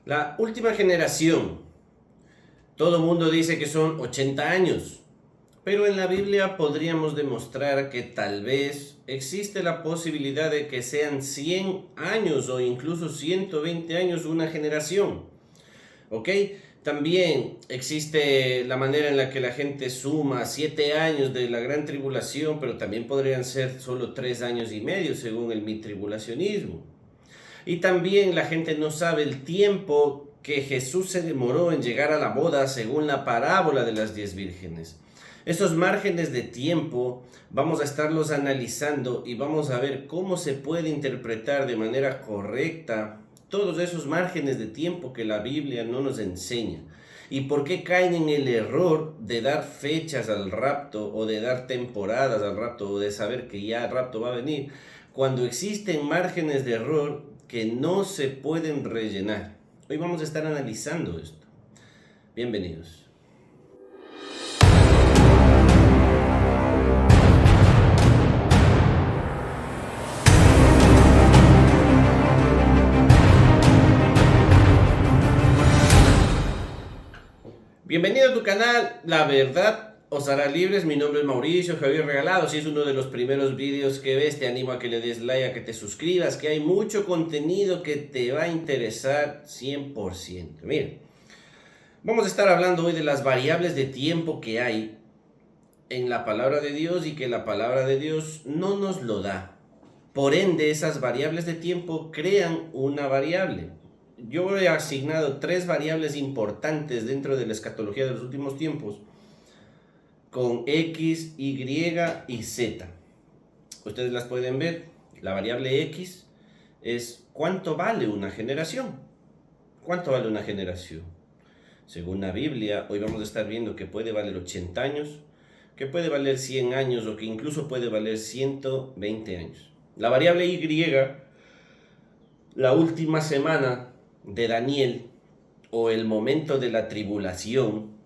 La última generación, todo el mundo dice que son 80 años, pero en la Biblia podríamos demostrar que tal vez existe la posibilidad de que sean 100 años o incluso 120 años una generación. ¿Ok? También existe la manera en la que la gente suma 7 años de la gran tribulación, pero también podrían ser solo 3 años y medio según el mitribulacionismo. Y también la gente no sabe el tiempo que Jesús se demoró en llegar a la boda según la parábola de las 10 vírgenes. Esos márgenes de tiempo vamos a estarlos analizando y vamos a ver cómo se puede interpretar de manera correcta todos esos márgenes de tiempo que la Biblia no nos enseña. ¿Y por qué caen en el error de dar fechas al rapto o de dar temporadas al rapto o de saber que ya el rapto va a venir? Cuando existen márgenes de error que no se pueden rellenar. Hoy vamos a estar analizando esto. Bienvenidos. Bienvenido a tu canal, La Verdad os hará libres. Mi nombre es Mauricio Javier Regalado. Si es uno de los primeros vídeos que ves, te animo a que le des like, a que te suscribas, que hay mucho contenido que te va a interesar 100%. Miren, vamos a estar hablando hoy de las variables de tiempo que hay en la palabra de Dios y que la palabra de Dios no nos lo da. Por ende, esas variables de tiempo crean una variable. Yo he asignado 3 variables importantes dentro de la escatología de los últimos tiempos con X, Y y Z. Ustedes las pueden ver. La variable X es cuánto vale una generación. ¿Cuánto vale una generación? Según la Biblia, hoy vamos a estar viendo que puede valer 80 años, que puede valer 100 años o que incluso puede valer 120 años. La variable Y, la última semana de Daniel o el momento de la tribulación,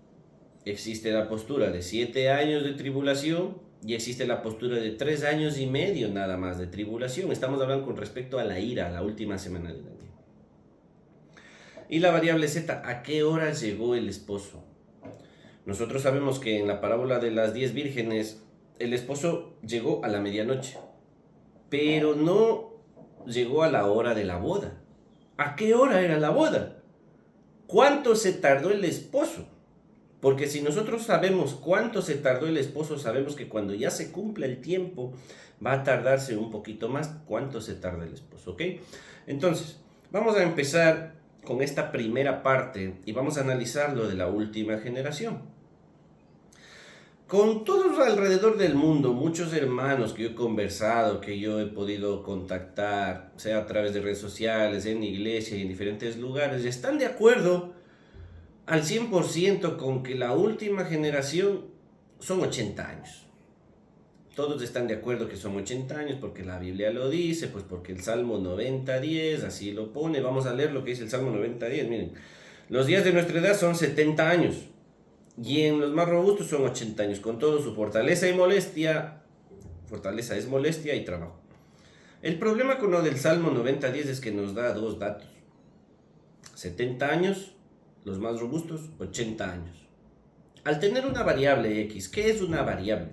existe la postura de 7 años de tribulación y existe la postura de 3 años y medio nada más de tribulación. Estamos hablando con respecto a la ira, la última semana de Daniel. Y la variable Z, ¿a qué hora llegó el esposo? Nosotros sabemos que en la parábola de las 10 vírgenes, el esposo llegó a la medianoche, pero no llegó a la hora de la boda. ¿A qué hora era la boda? ¿Cuánto se tardó el esposo? Porque si nosotros sabemos cuánto se tardó el esposo, sabemos que cuando ya se cumpla el tiempo, va a tardarse un poquito más. ¿Cuánto se tarda el esposo? ¿Ok? Entonces, vamos a empezar con esta primera parte y vamos a analizar lo de la última generación. Con todos alrededor del mundo, muchos hermanos que yo he conversado, que yo he podido contactar, sea a través de redes sociales, en iglesia y en diferentes lugares, están de acuerdo al 100% con que la última generación son 80 años. Todos están de acuerdo que son 80 años porque la Biblia lo dice, pues porque el Salmo 90:10 así lo pone. Vamos a leer lo que dice el Salmo 90:10. Miren, los días de nuestra edad son 70 años y en los más robustos son 80 años, con todo su fortaleza y molestia. Fortaleza es molestia y trabajo. El problema con lo del Salmo 90:10 es que nos da dos datos. 70 años, los más robustos, 80 años. Al tener una variable X, ¿qué es una variable?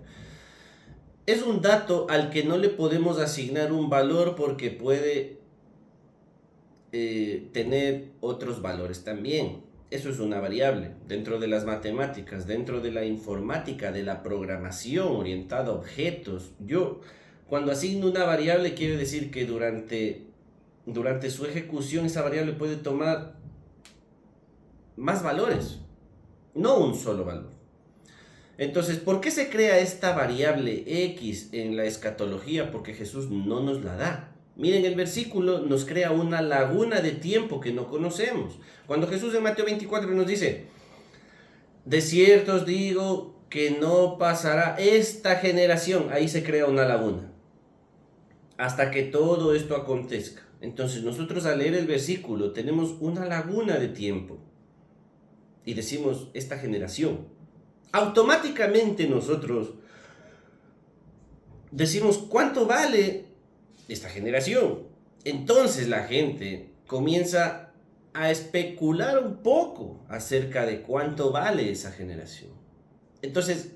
Es un dato al que no le podemos asignar un valor porque puede tener otros valores también. Eso es una variable. Dentro de las matemáticas, dentro de la informática, de la programación orientada a objetos, yo cuando asigno una variable quiere decir que durante su ejecución esa variable puede tomar más valores, no un solo valor. Entonces, ¿por qué se crea esta variable X en la escatología? Porque Jesús no nos la da. Miren, el versículo nos crea una laguna de tiempo que no conocemos. Cuando Jesús en Mateo 24 nos dice, de cierto os digo que no pasará esta generación, ahí se crea una laguna, hasta que todo esto acontezca. Entonces nosotros al leer el versículo tenemos una laguna de tiempo y decimos esta generación. Automáticamente nosotros decimos cuánto vale esta generación. Entonces la gente comienza a especular un poco acerca de cuánto vale esa generación. Entonces,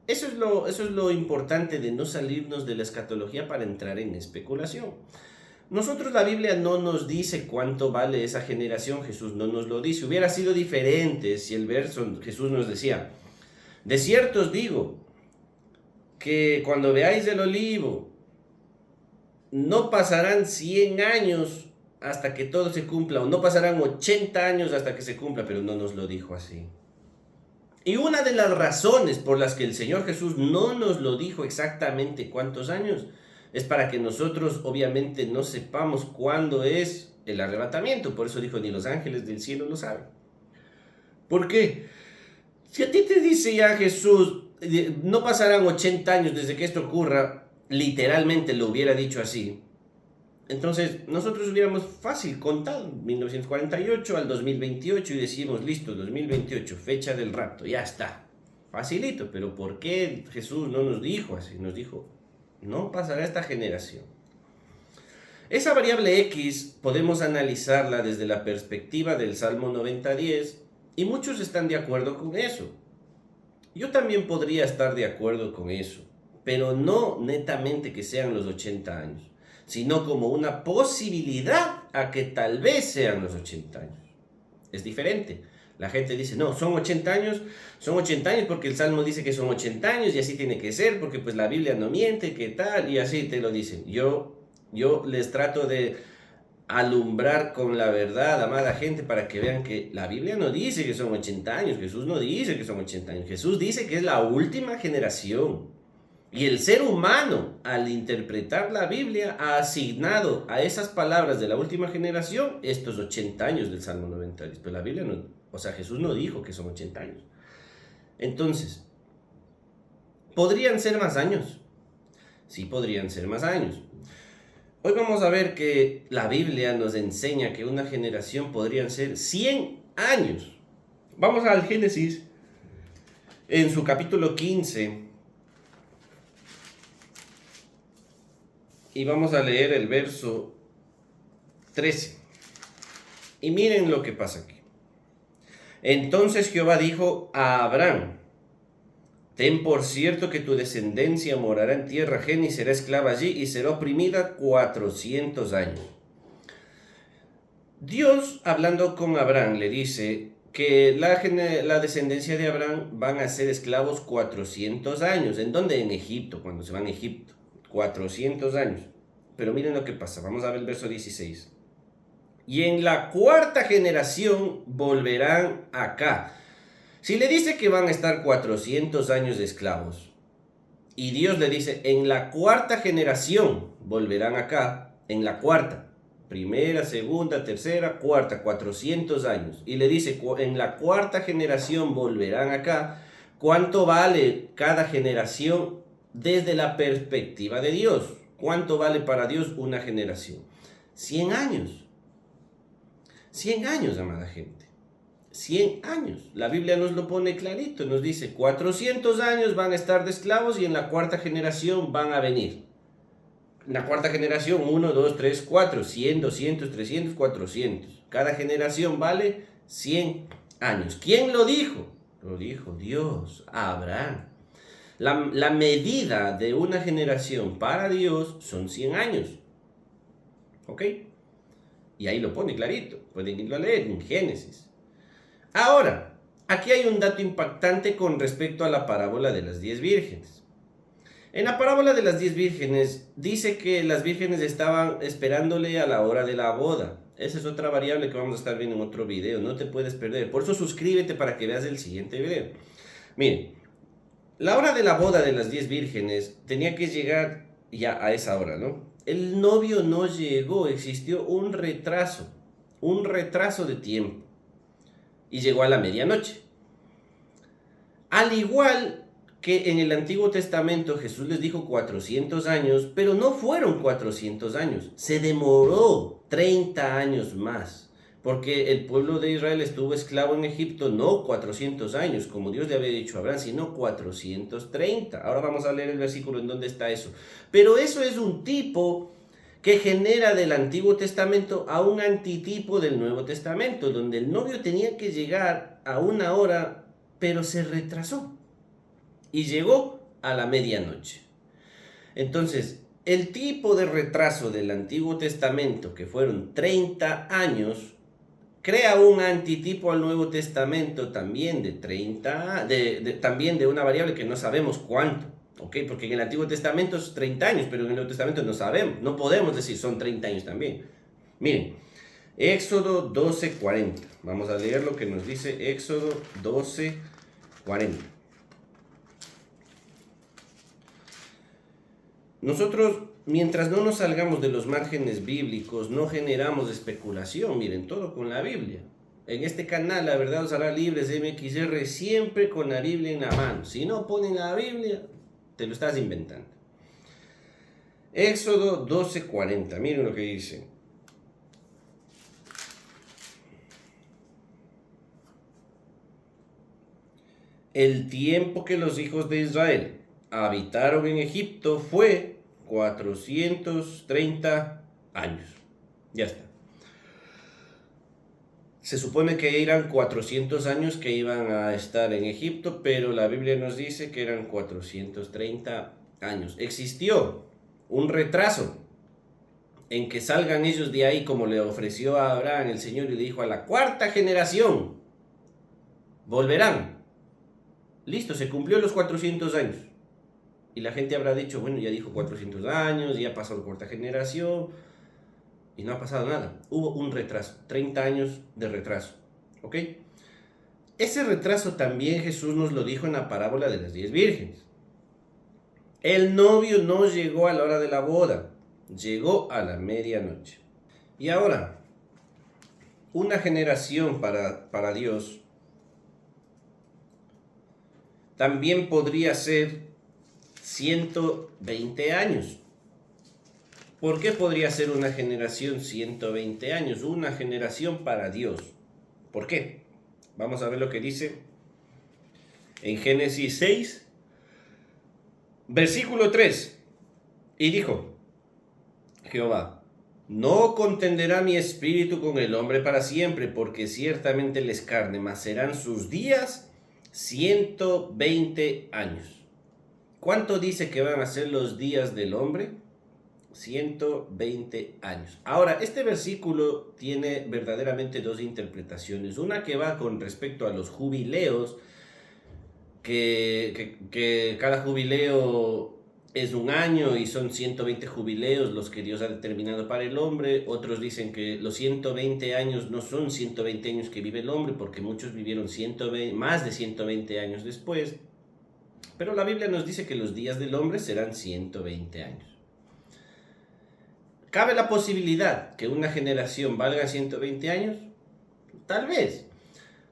eso es lo importante de no salirnos de la escatología para entrar en especulación. Nosotros la Biblia no nos dice cuánto vale esa generación, Jesús no nos lo dice. Hubiera sido diferente si el verso Jesús nos decía, de cierto os digo que cuando veáis el olivo, no pasarán 100 años hasta que todo se cumpla, o no pasarán 80 años hasta que se cumpla, pero no nos lo dijo así. Y una de las razones por las que el Señor Jesús no nos lo dijo exactamente cuántos años, es para que nosotros obviamente no sepamos cuándo es el arrebatamiento. Por eso dijo, ni los ángeles del cielo lo saben. ¿Por qué? Si a ti te dice ya Jesús, no pasarán 80 años desde que esto ocurra, literalmente lo hubiera dicho así, entonces nosotros hubiéramos fácil contado 1948 al 2028 y decimos, listo, 2028, fecha del rapto, ya está. Facilito, pero ¿por qué Jesús no nos dijo así? Nos dijo, no pasará esta generación. Esa variable X podemos analizarla desde la perspectiva del Salmo 90:10 y muchos están de acuerdo con eso. Yo también podría estar de acuerdo con eso, pero no netamente que sean los 80 años, sino como una posibilidad a que tal vez sean los 80 años. Es diferente. La gente dice, no, son 80 años porque el Salmo dice que son 80 años y así tiene que ser, porque pues la Biblia no miente, que tal, y así te lo dicen. Yo les trato de alumbrar con la verdad, amada gente, para que vean que la Biblia no dice que son 80 años, Jesús no dice que son 80 años, Jesús dice que es la última generación. Y el ser humano, al interpretar la Biblia, ha asignado a esas palabras de la última generación estos 80 años del Salmo 90. Pero la Biblia no, o sea, Jesús no dijo que son 80 años. Entonces, ¿podrían ser más años? Sí, podrían ser más años. Hoy vamos a ver que la Biblia nos enseña que una generación podrían ser 100 años. Vamos al Génesis, en su capítulo 15. Y vamos a leer el verso 13. Y miren lo que pasa aquí. Entonces Jehová dijo a Abraham, ten por cierto que tu descendencia morará en tierra ajena y será esclava allí y será oprimida 400 años. Dios, hablando con Abraham, le dice que la descendencia de Abraham van a ser esclavos 400 años. ¿En dónde? En Egipto, cuando se van a Egipto. 400 años. Pero miren lo que pasa. Vamos a ver el verso 16. Y en la cuarta generación volverán acá. Si le dice que van a estar 400 años de esclavos, y Dios le dice, en la cuarta generación volverán acá, en la cuarta, primera, segunda, tercera, cuarta, 400 años, y le dice, en la cuarta generación volverán acá, ¿cuánto vale cada generación desde la perspectiva de Dios? ¿Cuánto vale para Dios una generación? 100 años. 100 años, amada gente. 100 años. La Biblia nos lo pone clarito. Nos dice 400 años van a estar de esclavos y en la cuarta generación van a venir. En la cuarta generación 1, 2, 3, 4, 100, 200, 300, 400. Cada generación vale 100 años. ¿Quién lo dijo? Lo dijo Dios, Abraham. La medida de una generación para Dios son 100 años. ¿Ok? Y ahí lo pone clarito. Pueden irlo a leer en Génesis. Ahora, aquí hay un dato impactante con respecto a la parábola de las 10 vírgenes. En la parábola de las 10 vírgenes dice que las vírgenes estaban esperándole a la hora de la boda. Esa es otra variable que vamos a estar viendo en otro video. No te puedes perder. Por eso suscríbete para que veas el siguiente video. Miren. La hora de la boda de las 10 vírgenes tenía que llegar ya a esa hora, ¿no? El novio no llegó, existió un retraso de tiempo. Y llegó a la medianoche. Al igual que en el Antiguo Testamento Jesús les dijo 400 años, pero no fueron 400 años, se demoró 30 años más. Porque el pueblo de Israel estuvo esclavo en Egipto no 400 años, como Dios le había dicho a Abraham, sino 430. Ahora vamos a leer el versículo en donde está eso. Pero eso es un tipo que genera del Antiguo Testamento a un antitipo del Nuevo Testamento, donde el novio tenía que llegar a una hora, pero se retrasó y llegó a la medianoche. Entonces, el tipo de retraso del Antiguo Testamento, que fueron 30 años, crea un antitipo al Nuevo Testamento también de 30, también de una variable que no sabemos cuánto. ¿Ok? Porque en el Antiguo Testamento es 30 años, pero en el Nuevo Testamento no sabemos, no podemos decir son 30 años también. Miren, Éxodo 12:40. Vamos a leer lo que nos dice Éxodo 12:40. Nosotros, mientras no nos salgamos de los márgenes bíblicos, no generamos especulación, miren, todo con la Biblia. En este canal, La Verdad Os Hará Libres, MXR, siempre con la Biblia en la mano. Si no ponen la Biblia, te lo estás inventando. Éxodo 12:40, miren lo que dice. El tiempo que los hijos de Israel habitaron en Egipto fue 430 años. Ya está. Se supone que eran 400 años que iban a estar en Egipto, pero la Biblia nos dice que eran 430 años. Existió un retraso en que salgan ellos de ahí, como le ofreció a Abraham el Señor y le dijo: a la cuarta generación volverán. Listo, se cumplió los 400 años. Y la gente habrá dicho, bueno, ya dijo 400 años, ya pasó la cuarta generación, y no ha pasado nada. Hubo un retraso, 30 años de retraso. ¿Ok? Ese retraso también Jesús nos lo dijo en la parábola de las 10 vírgenes. El novio no llegó a la hora de la boda, llegó a la medianoche. Y ahora, una generación para Dios también podría ser 120 años. ¿Por qué podría ser una generación 120 años? Una generación para Dios. ¿Por qué? Vamos a ver lo que dice en Génesis 6, versículo 3. Y dijo Jehová: no contenderá mi espíritu con el hombre para siempre, porque ciertamente él es carne, mas serán sus días 120 años. ¿Cuánto dice que van a ser los días del hombre? 120 años. Ahora, este versículo tiene verdaderamente dos interpretaciones. Una que va con respecto a los jubileos, que cada jubileo es un año y son 120 jubileos los que Dios ha determinado para el hombre. Otros dicen que los 120 años no son 120 años que vive el hombre, porque muchos vivieron más de 120 años después. Pero la Biblia nos dice que los días del hombre serán 120 años. ¿Cabe la posibilidad que una generación valga 120 años? Tal vez.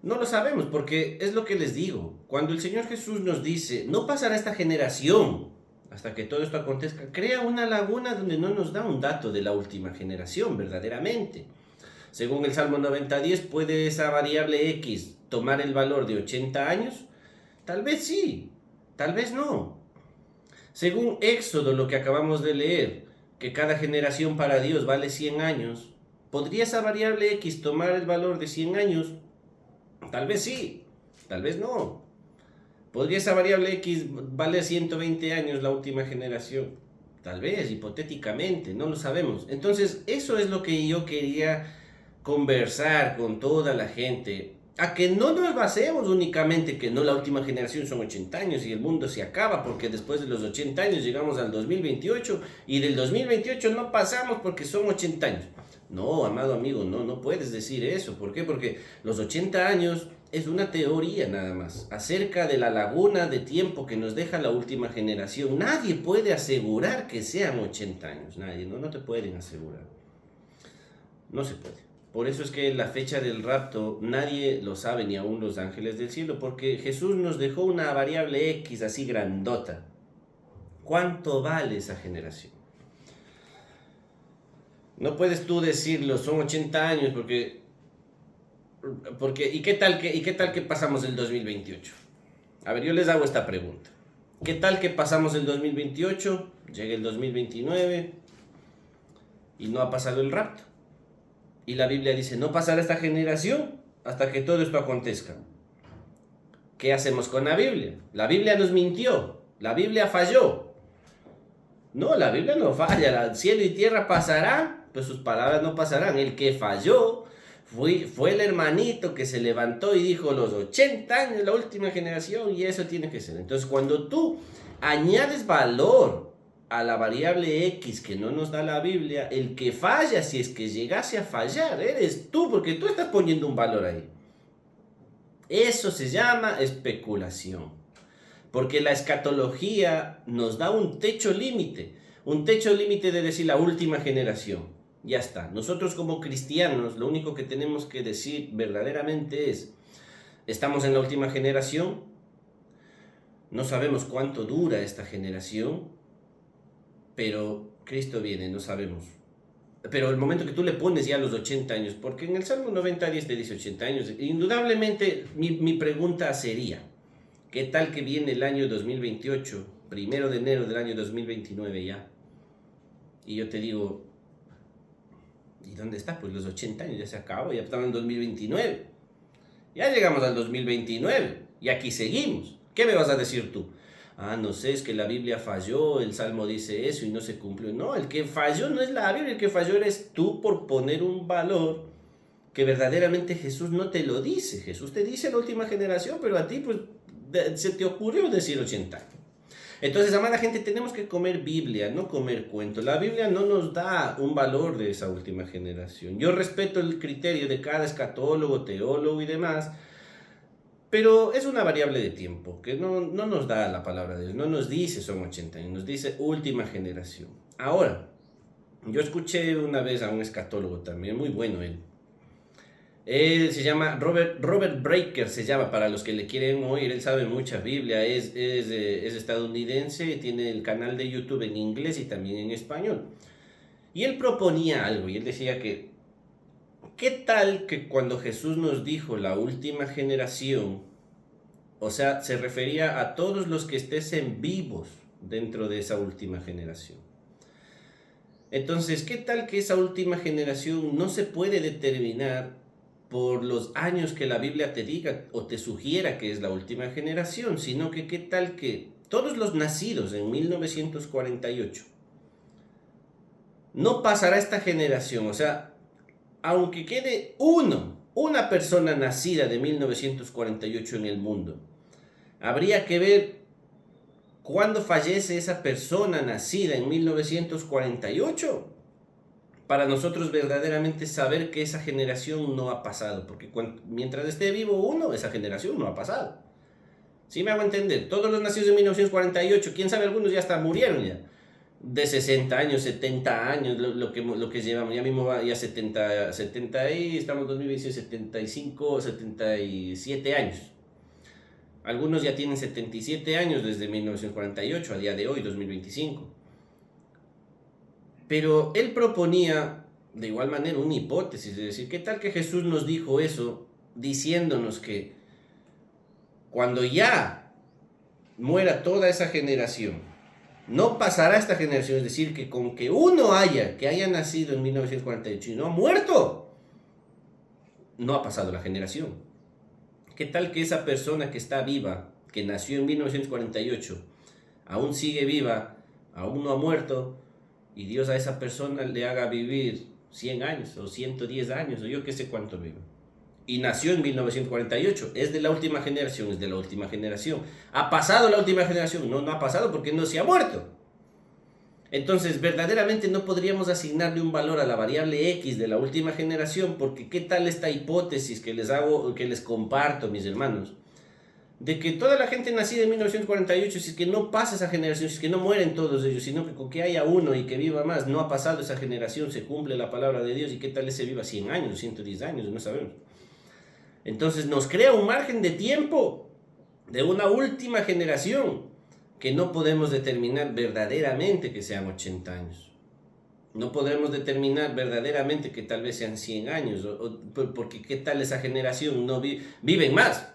No lo sabemos, porque es lo que les digo. Cuando el Señor Jesús nos dice, no pasará esta generación hasta que todo esto acontezca, crea una laguna donde no nos da un dato de la última generación, verdaderamente. Según el Salmo 90:10, ¿puede esa variable X tomar el valor de 80 años? Tal vez sí, tal vez no. Según Éxodo, lo que acabamos de leer, que cada generación para Dios vale 100 años, ¿podría esa variable X tomar el valor de 100 años? Tal vez sí, tal vez no. ¿Podría esa variable X valer 120 años la última generación? Tal vez, hipotéticamente, no lo sabemos. Entonces, eso es lo que yo quería conversar con toda la gente. A que no nos basemos únicamente que no, la última generación son 80 años y el mundo se acaba porque después de los 80 años llegamos al 2028 y del 2028 no pasamos porque son 80 años. No, amado amigo, no puedes decir eso. ¿Por qué? Porque los 80 años es una teoría nada más acerca de la laguna de tiempo que nos deja la última generación. Nadie puede asegurar que sean 80 años. Nadie, no te pueden asegurar. No se puede. Por eso es que la fecha del rapto nadie lo sabe, ni aún los ángeles del cielo, porque Jesús nos dejó una variable X así grandota. ¿Cuánto vale esa generación? No puedes tú decirlo, son 80 años, porque ¿y qué tal que pasamos el 2028? A ver, yo les hago esta pregunta. ¿Qué tal que pasamos el 2028? Llega el 2029 y no ha pasado el rapto. Y la Biblia dice, no pasará esta generación hasta que todo esto acontezca. ¿Qué hacemos con la Biblia? La Biblia nos mintió, la Biblia falló. No, la Biblia no falla, el cielo y tierra pasarán, pero sus palabras no pasarán. El que falló fue el hermanito que se levantó y dijo los 80 años, la última generación, y eso tiene que ser. Entonces, cuando tú añades valor a la variable X que no nos da la Biblia, el que falla, si es que llegase a fallar, eres tú, porque tú estás poniendo un valor ahí. Eso se llama especulación. Porque la escatología nos da un techo límite de decir la última generación. Ya está. Nosotros como cristianos lo único que tenemos que decir verdaderamente es, estamos en la última generación, no sabemos cuánto dura esta generación, pero Cristo viene, no sabemos. Pero el momento que tú le pones ya los 80 años, porque en el Salmo 90:10 te dice 80 años, indudablemente mi pregunta sería, ¿qué tal que viene el año 2028, 1 de enero del año 2029 ya? Y yo te digo, ¿y dónde está? Pues los 80 años ya se acabó, ya estamos en 2029. Ya llegamos al 2029 y aquí seguimos. ¿Qué me vas a decir tú? Ah, no sé, es que la Biblia falló, el Salmo dice eso y no se cumplió. No, el que falló no es la Biblia, el que falló eres tú por poner un valor que verdaderamente Jesús no te lo dice. Jesús te dice la última generación, pero a ti pues se te ocurrió decir 80. Entonces, amada gente, tenemos que comer Biblia, no comer cuentos. La Biblia no nos da un valor de esa última generación. Yo respeto el criterio de cada escatólogo, teólogo y demás, pero es una variable de tiempo que no nos da la palabra de Dios. No nos dice son 80 años, nos dice última generación. Ahora, yo escuché una vez a un escatólogo también, muy bueno él. Él se llama Robert Breaker, se llama, para los que le quieren oír, él sabe mucha Biblia, es estadounidense, tiene el canal de YouTube en inglés y también en español. Y él proponía algo, y él decía que, ¿qué tal que cuando Jesús nos dijo la última generación, o sea, se refería a todos los que estésen vivos dentro de esa última generación? Entonces, ¿qué tal que esa última generación no se puede determinar por los años que la Biblia te diga o te sugiera que es la última generación, sino que qué tal que todos los nacidos en 1948 no pasará esta generación? O sea, aunque quede una persona nacida de 1948 en el mundo, habría que ver cuándo fallece esa persona nacida en 1948 para nosotros verdaderamente saber que esa generación no ha pasado, porque mientras esté vivo uno, esa generación no ha pasado. ¿Sí me hago entender? Todos los nacidos en 1948, quién sabe, algunos ya hasta murieron ya, de 60 años, 70 años, lo que llevamos, ya mismo va ya 70 y estamos en 2020, 75, 77 años. Algunos ya tienen 77 años desde 1948 a día de hoy, 2025. Pero él proponía de igual manera una hipótesis, es decir, ¿qué tal que Jesús nos dijo eso diciéndonos que cuando ya muera toda esa generación, no pasará esta generación? Es decir, que con que uno que haya nacido en 1948 y no ha muerto, no ha pasado la generación. ¿Qué tal que esa persona que está viva, que nació en 1948, aún sigue viva, aún no ha muerto, y Dios a esa persona le haga vivir 100 años o 110 años o yo qué sé cuánto vive? Y nació en 1948, es de la última generación, es de la última generación. ¿Ha pasado la última generación? No, no ha pasado porque no se ha muerto. Entonces, verdaderamente no podríamos asignarle un valor a la variable X de la última generación, porque ¿qué tal esta hipótesis que les comparto, mis hermanos? De que toda la gente nacida en 1948, si es que no pasa esa generación, si es que no mueren todos ellos, sino que con que haya uno y que viva más, no ha pasado esa generación, se cumple la palabra de Dios, y qué tal ese viva 100 años, 110 años, no sabemos. Entonces nos crea un margen de tiempo de una última generación que no podemos determinar verdaderamente que sean 80 años. No podemos determinar verdaderamente que tal vez sean 100 años, porque qué tal esa generación no viven más.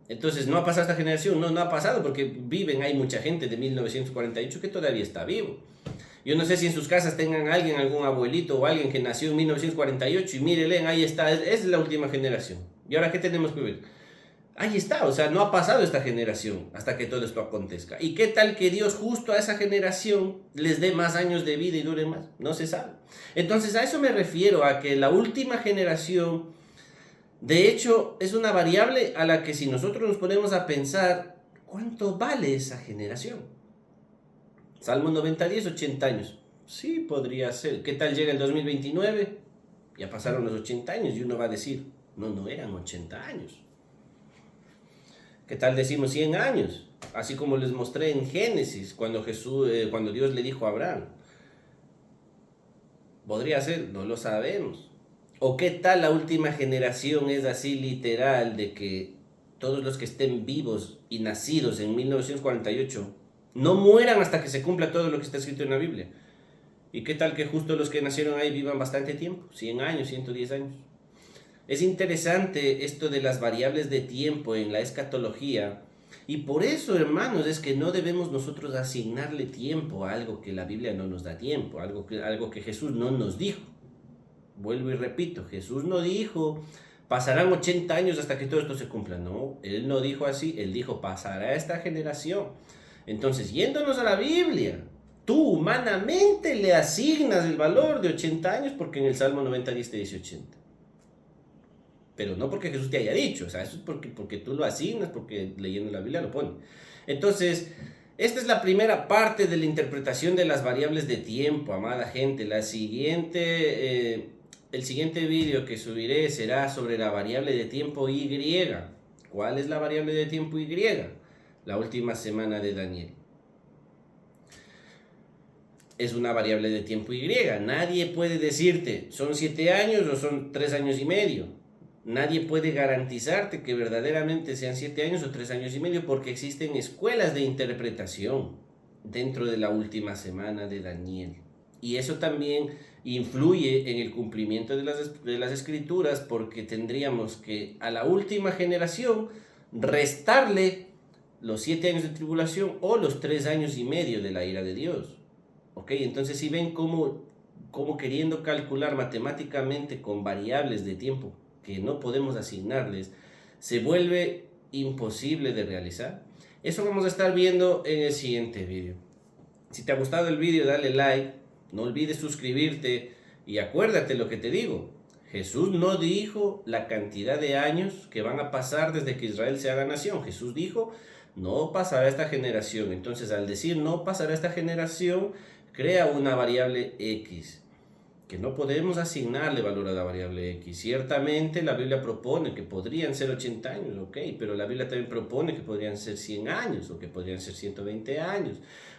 Entonces, ¿no ha pasado esta generación? No ha pasado porque hay mucha gente de 1948 que todavía está vivo. Yo no sé si en sus casas tengan alguien, algún abuelito o alguien que nació en 1948 y mírenle, ahí está, es la última generación. ¿Y ahora qué tenemos que ver? Ahí está, o sea, no ha pasado esta generación hasta que todo esto acontezca. ¿Y qué tal que Dios justo a esa generación les dé más años de vida y dure más? No se sabe. Entonces a eso me refiero, a que la última generación, de hecho, es una variable a la que si nosotros nos ponemos a pensar, ¿cuánto vale esa generación? Salmo 90:10, 80 años. Sí, podría ser. ¿Qué tal llega el 2029? Ya pasaron los 80 años y uno va a decir, no eran 80 años. ¿Qué tal decimos 100 años? Así como les mostré en Génesis, cuando Dios le dijo a Abraham. Podría ser, no lo sabemos. ¿O qué tal la última generación es así literal de que todos los que estén vivos y nacidos en 1948 no mueran hasta que se cumpla todo lo que está escrito en la Biblia? ¿Y qué tal que justo los que nacieron ahí vivan bastante tiempo? 100 años, 110 años. Es interesante esto de las variables de tiempo en la escatología, y por eso, hermanos, es que no debemos nosotros asignarle tiempo a algo que la Biblia no nos da tiempo, algo que Jesús no nos dijo. Vuelvo y repito, Jesús no dijo, pasarán 80 años hasta que todo esto se cumpla. No, Él no dijo así, Él dijo, pasará esta generación. Entonces, yéndonos a la Biblia, tú humanamente le asignas el valor de 80 años porque en el Salmo 90:10 te dice 80. Pero no porque Jesús te haya dicho, o sea, eso es porque tú lo asignas, porque leyendo la Biblia lo pone. Entonces, esta es la primera parte de la interpretación de las variables de tiempo, amada gente. El siguiente vídeo que subiré será sobre la variable de tiempo Y. ¿Cuál es la variable de tiempo Y? La última semana de Daniel. Es una variable de tiempo Y. Nadie puede decirte, son 7 años o son 3 años y medio. Nadie puede garantizarte que verdaderamente sean 7 años o 3 años y medio, porque existen escuelas de interpretación dentro de la última semana de Daniel. Y eso también influye en el cumplimiento de las escrituras, porque tendríamos que a la última generación restarle los 7 años de tribulación o los 3 años y medio de la ira de Dios. ¿Ok? Entonces, si ven cómo queriendo calcular matemáticamente con variables de tiempo que no podemos asignarles, se vuelve imposible de realizar. Eso vamos a estar viendo en el siguiente vídeo. Si te ha gustado el vídeo, dale like, no olvides suscribirte y acuérdate lo que te digo. Jesús no dijo la cantidad de años que van a pasar desde que Israel se haga nación. Jesús dijo, no pasará esta generación. Entonces, al decir no pasará esta generación, crea una variable X, que no podemos asignarle valor a la variable X. Ciertamente la Biblia propone que podrían ser 80 años, ok, pero la Biblia también propone que podrían ser 100 años, o que podrían ser 120 años,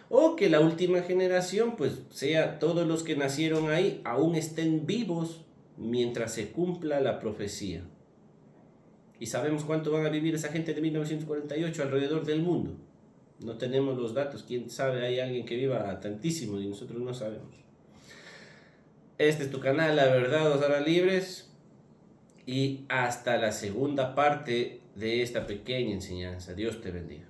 o que la última generación, pues, sea todos los que nacieron ahí, aún estén vivos mientras se cumpla la profecía. ¿Y sabemos cuánto van a vivir esa gente de 1948 alrededor del mundo? No tenemos los datos, quién sabe, hay alguien que viva tantísimo y nosotros no sabemos. Este es tu canal, La Verdad Os Hará Libres, y hasta la segunda parte de esta pequeña enseñanza. Dios te bendiga.